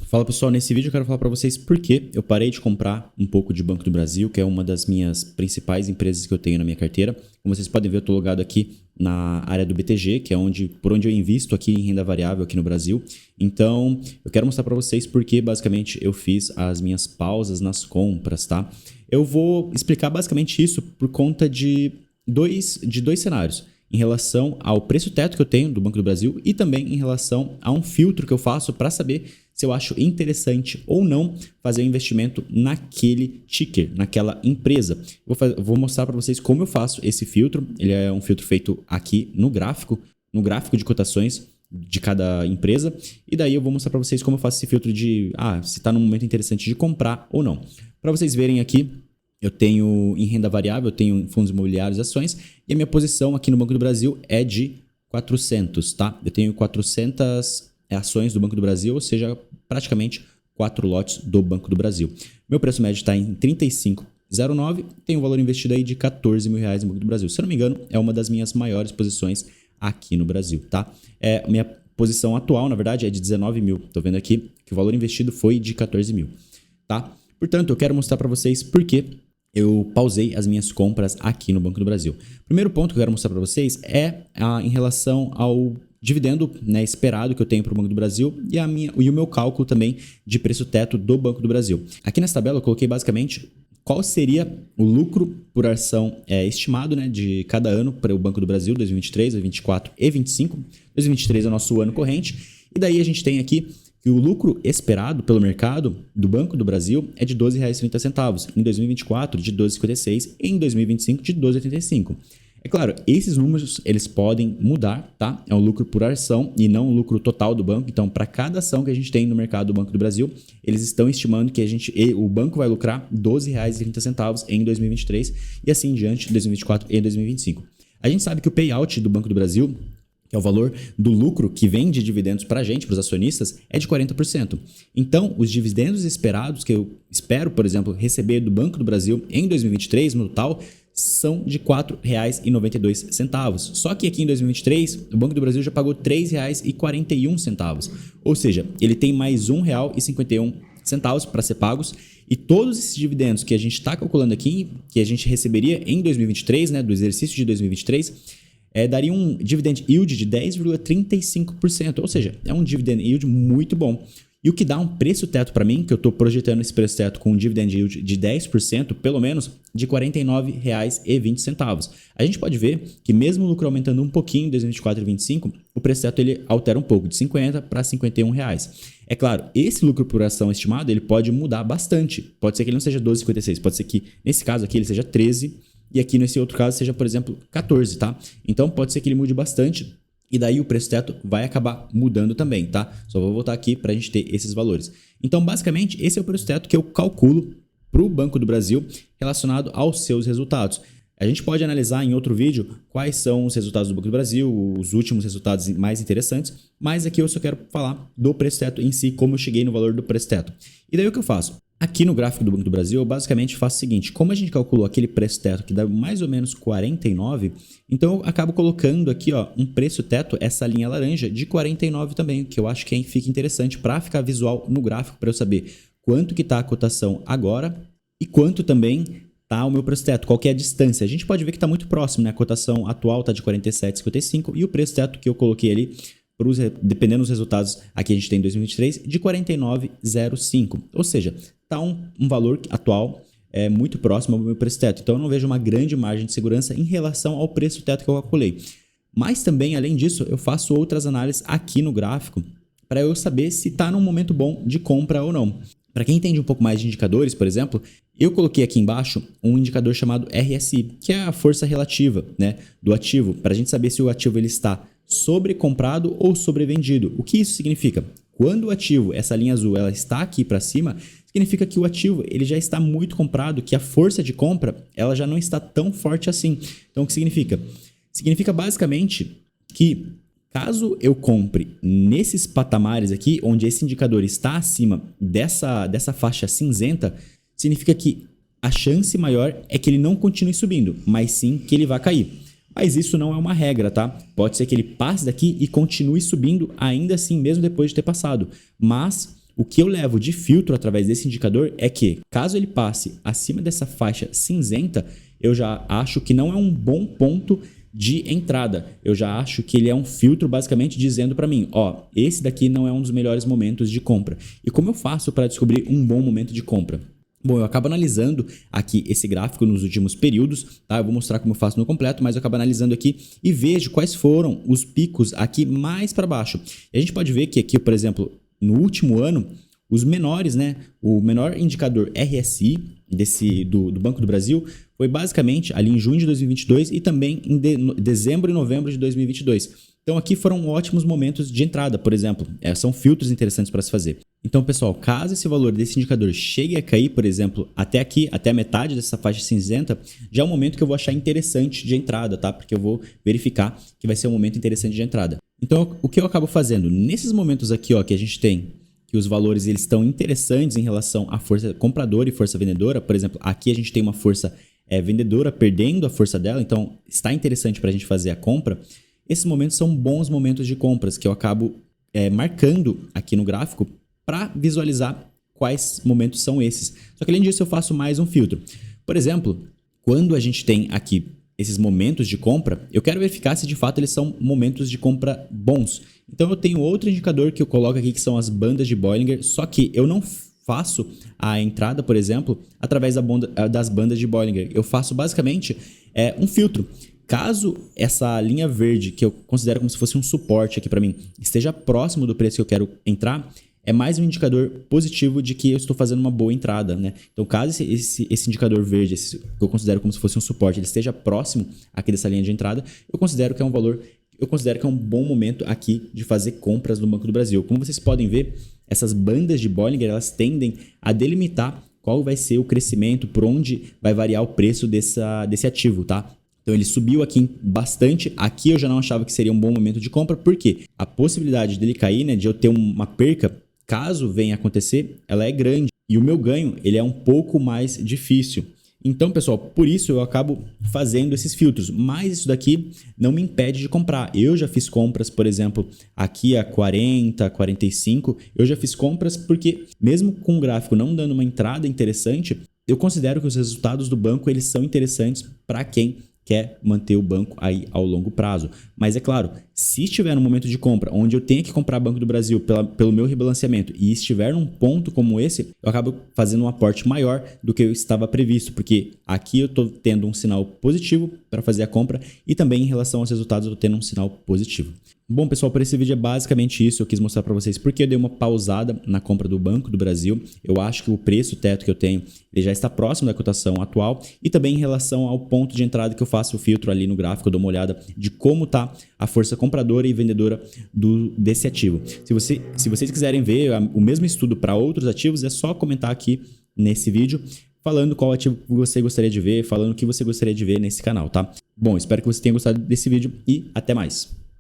Fala pessoal, nesse vídeo eu quero falar para vocês por que eu parei de comprar um pouco de Banco do Brasil, que é uma das minhas principais empresas que eu tenho na minha carteira. Como vocês podem ver, eu estou logado aqui na área do BTG, que é por onde eu invisto aqui em renda variável aqui no Brasil. Então, eu quero mostrar para vocês por que basicamente eu fiz as minhas pausas nas compras, tá? Eu vou explicar basicamente isso por conta de dois cenários. Em relação ao preço teto que eu tenho do Banco do Brasil e também em relação a um filtro que eu faço para saber se eu acho interessante ou não fazer um investimento naquele ticker, naquela empresa. Vou mostrar para vocês como eu faço esse filtro. Ele é um filtro feito aqui no gráfico de cotações de cada empresa. E daí eu vou mostrar para vocês como eu faço esse filtro de se está num momento interessante de comprar ou não. Para vocês verem aqui, eu tenho em renda variável, eu tenho em fundos imobiliários, ações, e a minha posição aqui no Banco do Brasil é de 400, tá? Eu tenho 400 ações do Banco do Brasil, ou seja, praticamente 4 lotes do Banco do Brasil. Meu preço médio está em 35,09, tem um valor investido aí de R$14 mil no Banco do Brasil. Se eu não me engano, é uma das minhas maiores posições aqui no Brasil, tá? Minha posição atual, na verdade, é de 19 mil. Tô vendo aqui que o valor investido foi de 14 mil, tá? Portanto, eu quero mostrar para vocês por que eu pausei as minhas compras aqui no Banco do Brasil. Primeiro ponto que eu quero mostrar para vocês é em relação ao dividendo, né, esperado que eu tenho para o Banco do Brasil e o meu cálculo também de preço teto do Banco do Brasil. Aqui nessa tabela eu coloquei basicamente qual seria o lucro por ação estimado, né, de cada ano para o Banco do Brasil, 2023, 2024 e 2025. 2023 é o nosso ano corrente. E daí a gente tem aqui que o lucro esperado pelo mercado do Banco do Brasil é de R$ 12,30, em 2024 de R$ 12,56 e em 2025 de R$ 12,85. É claro, esses números eles podem mudar, tá? É um lucro por ação e não o lucro total do banco. Então, para cada ação que a gente tem no mercado do Banco do Brasil, eles estão estimando que o banco vai lucrar R$ 12,30 em 2023 e assim em diante, 2024 e 2025. A gente sabe que o payout do Banco do Brasil, que é o valor do lucro que vem de dividendos para a gente, para os acionistas, é de 40%. Então, os dividendos esperados que eu espero, por exemplo, receber do Banco do Brasil em 2023, no total, são de R$ 4,92. Só que aqui em 2023, o Banco do Brasil já pagou R$ 3,41. Ou seja, ele tem mais R$ 1,51 para ser pagos. E todos esses dividendos que a gente está calculando aqui, que a gente receberia em 2023, né, do exercício de 2023, daria um dividend yield de 10,35%, ou seja, é um dividend yield muito bom. E o que dá um preço teto para mim, que eu estou projetando esse preço teto com um dividend yield de 10%, pelo menos, de R$ 49,20. A gente pode ver que mesmo o lucro aumentando um pouquinho em 2024 e 2025, o preço teto ele altera um pouco, de 50 para R$ 51. É claro, esse lucro por ação estimado ele pode mudar bastante. Pode ser que ele não seja 12,56, pode ser que nesse caso aqui ele seja 13 e aqui nesse outro caso seja, por exemplo, 14, tá? Então pode ser que ele mude bastante. E daí o preço teto vai acabar mudando também, tá? Só vou voltar aqui para a gente ter esses valores. Então, basicamente, esse é o preço teto que eu calculo para o Banco do Brasil relacionado aos seus resultados. A gente pode analisar em outro vídeo quais são os resultados do Banco do Brasil, os últimos resultados mais interessantes, mas aqui eu só quero falar do preço teto em si, como eu cheguei no valor do preço teto. E daí o que eu faço? Aqui no gráfico do Banco do Brasil, eu basicamente faço o seguinte, como a gente calculou aquele preço teto que dá mais ou menos 49, então eu acabo colocando aqui um preço teto, essa linha laranja, de 49 também, que eu acho que fica interessante para ficar visual no gráfico, para eu saber quanto que está a cotação agora e quanto também está o meu preço teto, qual que é a distância. A gente pode ver que está muito próximo, né? A cotação atual está de 47,55 e o preço teto que eu coloquei ali, dependendo dos resultados aqui a gente tem em 2023, de 49,05. Ou seja, está um valor atual muito próximo ao meu preço teto. Então eu não vejo uma grande margem de segurança em relação ao preço teto que eu calculei. Mas também, além disso, eu faço outras análises aqui no gráfico para eu saber se está num momento bom de compra ou não. Para quem entende um pouco mais de indicadores, por exemplo, eu coloquei aqui embaixo um indicador chamado RSI, que é a força relativa, né, do ativo, para a gente saber se o ativo ele está sobrecomprado ou sobrevendido. O que isso significa? Quando o ativo, essa linha azul, ela está aqui para cima, significa que o ativo ele já está muito comprado, que a força de compra ela já não está tão forte assim. Então, o que significa? Significa basicamente que caso eu compre nesses patamares aqui, onde esse indicador está acima dessa faixa cinzenta, significa que a chance maior é que ele não continue subindo, mas sim que ele vai cair. Mas isso não é uma regra, tá? Pode ser que ele passe daqui e continue subindo ainda assim, mesmo depois de ter passado. Mas o que eu levo de filtro através desse indicador é que, caso ele passe acima dessa faixa cinzenta, eu já acho que não é um bom ponto de entrada. Eu já acho que ele é um filtro basicamente dizendo para mim, ó, esse daqui não é um dos melhores momentos de compra. E como eu faço para descobrir um bom momento de compra? Bom, eu acabo analisando aqui esse gráfico nos últimos períodos, tá? Eu vou mostrar como eu faço no completo, mas eu acabo analisando aqui e vejo quais foram os picos aqui mais para baixo. E a gente pode ver que aqui, por exemplo, no último ano, os menores, né? O menor indicador RSI do Banco do Brasil foi basicamente ali em junho de 2022 e também em dezembro e novembro de 2022. Então aqui foram ótimos momentos de entrada, por exemplo. São filtros interessantes para se fazer. Então, pessoal, caso esse valor desse indicador chegue a cair, por exemplo, até aqui, até a metade dessa faixa cinzenta, já é um momento que eu vou achar interessante de entrada, tá? Porque eu vou verificar que vai ser um momento interessante de entrada. Então, o que eu acabo fazendo? Nesses momentos aqui, ó, que a gente tem que os valores eles estão interessantes em relação à força compradora e força vendedora, por exemplo, aqui a gente tem uma força vendedora perdendo a força dela, então está interessante para a gente fazer a compra. Esses momentos são bons momentos de compras que eu acabo marcando aqui no gráfico para visualizar quais momentos são esses. Só que além disso eu faço mais um filtro. Por exemplo, quando a gente tem aqui esses momentos de compra, eu quero verificar se de fato eles são momentos de compra bons. Então eu tenho outro indicador que eu coloco aqui que são as bandas de Bollinger, só que eu não faço a entrada, por exemplo, através das bandas de Bollinger. Eu faço basicamente um filtro. Caso essa linha verde, que eu considero como se fosse um suporte aqui para mim, esteja próximo do preço que eu quero entrar, é mais um indicador positivo de que eu estou fazendo uma boa entrada, né? Então, caso esse indicador verde, que eu considero como se fosse um suporte, ele esteja próximo aqui dessa linha de entrada, eu considero que é um valor, eu considero que é um bom momento aqui de fazer compras no Banco do Brasil. Como vocês podem ver, essas bandas de Bollinger, elas tendem a delimitar qual vai ser o crescimento, por onde vai variar o preço desse ativo, tá? Então ele subiu aqui bastante, aqui eu já não achava que seria um bom momento de compra, porque a possibilidade dele cair, né, de eu ter uma perca, caso venha acontecer, ela é grande e o meu ganho ele é um pouco mais difícil. Então, pessoal, por isso eu acabo fazendo esses filtros, mas isso daqui não me impede de comprar. Eu já fiz compras, por exemplo, aqui a 40, 45, eu já fiz compras porque mesmo com o gráfico não dando uma entrada interessante, eu considero que os resultados do banco eles são interessantes para quem quer manter o banco aí ao longo prazo. Mas é claro, se estiver no momento de compra, onde eu tenho que comprar Banco do Brasil pelo meu rebalanceamento e estiver num ponto como esse, eu acabo fazendo um aporte maior do que eu estava previsto, porque aqui eu estou tendo um sinal positivo para fazer a compra e também em relação aos resultados eu estou tendo um sinal positivo. Bom, pessoal, por esse vídeo é basicamente isso. Eu quis mostrar para vocês porque eu dei uma pausada na compra do Banco do Brasil. Eu acho que o preço teto que eu tenho ele já está próximo da cotação atual e também em relação ao ponto de entrada que eu faço o filtro ali no gráfico, eu dou uma olhada de como está a força compradora e vendedora desse ativo. Se vocês quiserem ver o mesmo estudo para outros ativos, é só comentar aqui nesse vídeo falando qual ativo você gostaria de ver, falando o que você gostaria de ver nesse canal, tá? Bom, espero que você tenha gostado desse vídeo e até mais.